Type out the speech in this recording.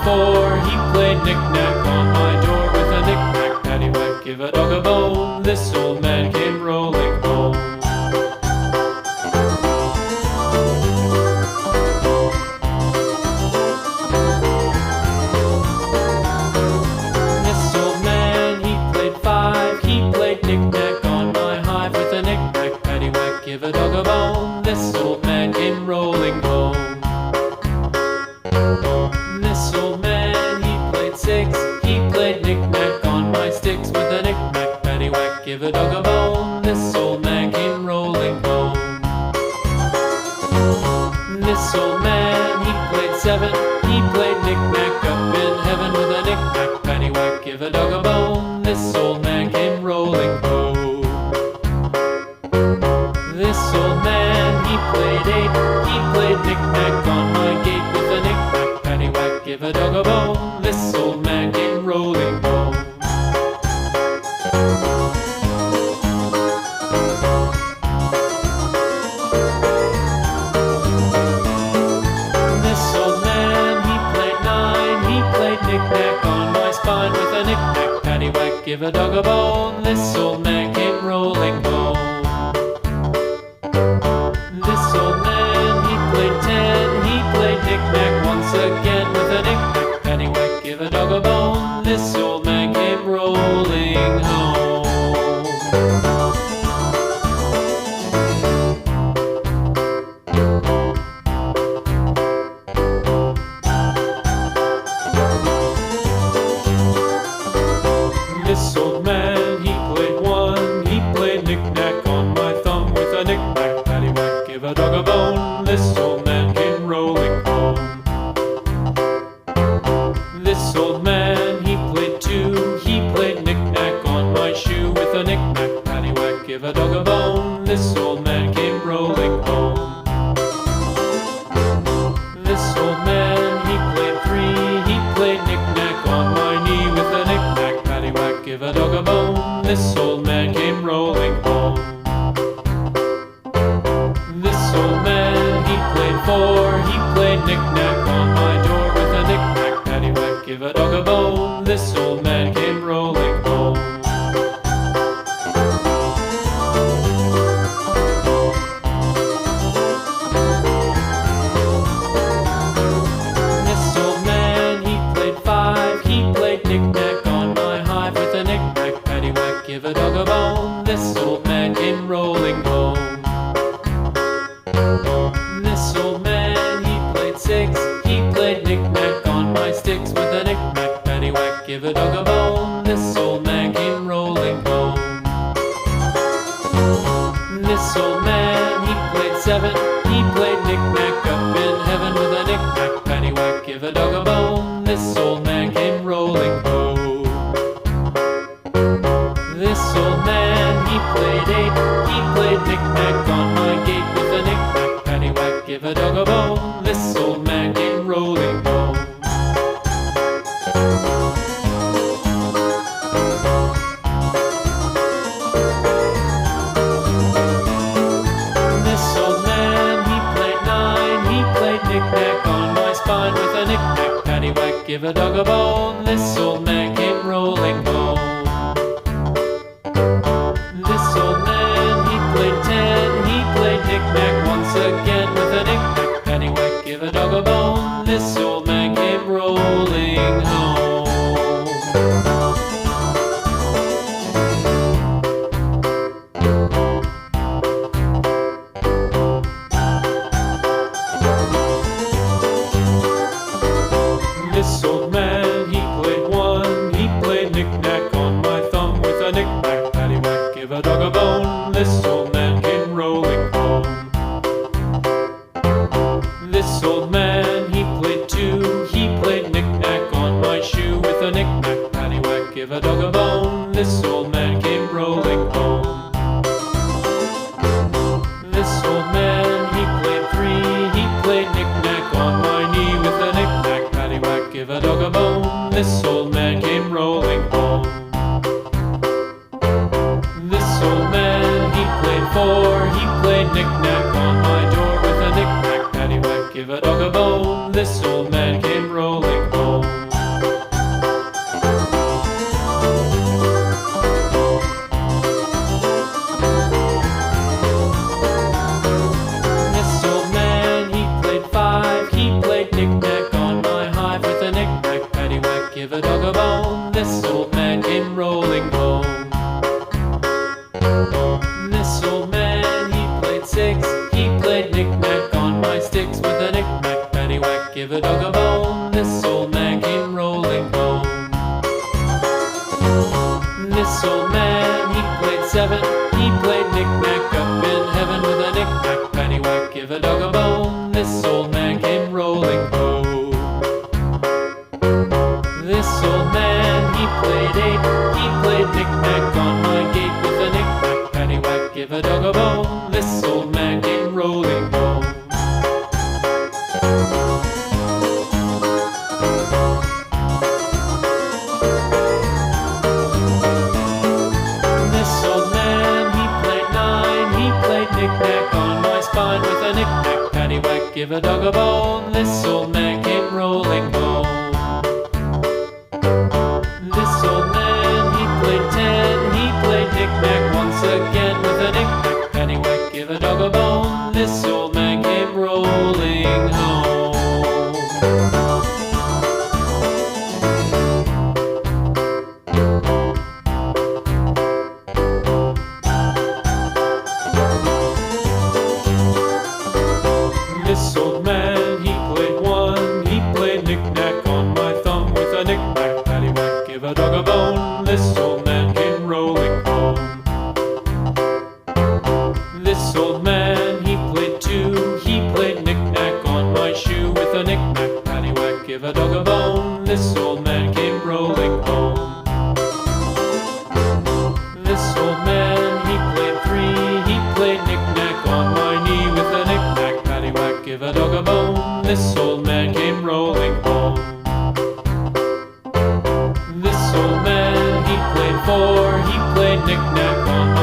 4. He played knick-knack on my door with a knick-knack, paddywhack, give a dog a bone. This old man came rolling home. This old man, he played 5. He played knick-knack on my hive with a knick-knack, paddywhack, give a dog a bone. This old man came rolling home. This old man, he played 6. He played knick-knack on my sticks with a knick-knack, paddywhack, give a dog a bone. This old man came rolling home. This old man, he played 7. He played knick-knack up in heaven with a knick-knack, paddywhack, give a dog a bone. This old man came rolling home. This old man, he played 8. He played knick-knack on my gate with a knick-knack, paddywhack, give a dog a bone. This old man came rolling home. This old man, he played 9. He played knick-knack on my spine with a knick-knack, paddywhack, give a dog a bone. This old man came rolling home. This old man, he played 10. He played knick-knack once again with a knick-knack, paddywhack, give a dog a bone. This old man came rolling home. This old man, he played 1. He played knick-knack on my thumb with a knick-knack, paddywhack, give a dog a bone. This old man came rolling home. This old man, he played 2. He played knick-knack on my shoe with a knick-knack, paddywhack, give a dog a bone. This old man came rolling home. This old man, he played 3. He played knick-knack on my knee with a knick-knack, paddywhack, give a dog a bone. This old man came rolling home. This old man, he played 4. He played knick-knack on my door with a knick-knack, paddywhack, give a dog a bone. This old man came rolling home. This old man, he played 5. He played knick-knack on my hive with a knick-knack, paddywhack, give a dog a bone. This old man came rolling home. This old man, he played 6. He played knick-knack on my sticks with a knick-knack, paddywhack, give a dog a bone. This old man came rolling home. This old man, he played 7. He played knick-knack up in heaven with a knick-knack, paddywhack, give a dog a bone. This old man came rolling home. This old man, he played 8. He played knick-knack on my gate with a knick-knack, paddywhack, give a dog a bone. This old man came rolling home. This old man, he played 9. He played knick-knack on my spine with a knick-knack, paddywhack, give a dog a bone. This old man came rolling home. This old man, he played 10. He played knick-knack once again with a knick-knack, paddywhack, give a dog a bone. This old man came rolling home. This old man, he played 1. He played knick-knack on my thumb with a knick-knack, paddywhack, give a dog a bone. This old man came rolling home. This old man, he played 2. He played knick-knack on my shoe with a knick-knack, paddywhack, give a dog a bone. This old man came rolling home. This old man, he played 3. He played knick-knack on my knee with a knick-knack, paddywhack, give a dog a bone. This old man came rolling home. This old man, he played 4. He played knick-knack on my door with a knick-knack, paddywhack, give a dog a bone. This old man came rolling home. paddywhack, give a dog a bone. This old man came rolling home. This old man, he played seven. He played knick-knack up in heaven with a knick-knack, paddywhack, give a dog a bone. This old man came rolling home. This old man, he played eight. He played knick-knack on my gate with a knick-knack, paddywhack, give a dog a bone. This old man came rolling home. This old man, he played nine. He played knick-knack on my spine with a knick-knack, paddywhack, give a dog a bone. This old man came rolling home. This old man, he played ten. He played knick-knack once again with a knick-knack, paddywhack, give a dog a bone. This old man came rolling home. This old man, he played one. He played knick-knack on my thumb with a knick-knack, paddywhack, give a dog a bone. This old man came rolling home. This old man, he played two. He played knick-knack on my shoe with a knick-knack, paddywhack, give a dog a bone. This old man came rolling home. This old man, he played three. He played knick-knack on my knee with a knick-knack, paddywhack, give a dog a bone. This old man came rolling home. This old man, he played four. He played knick-knack on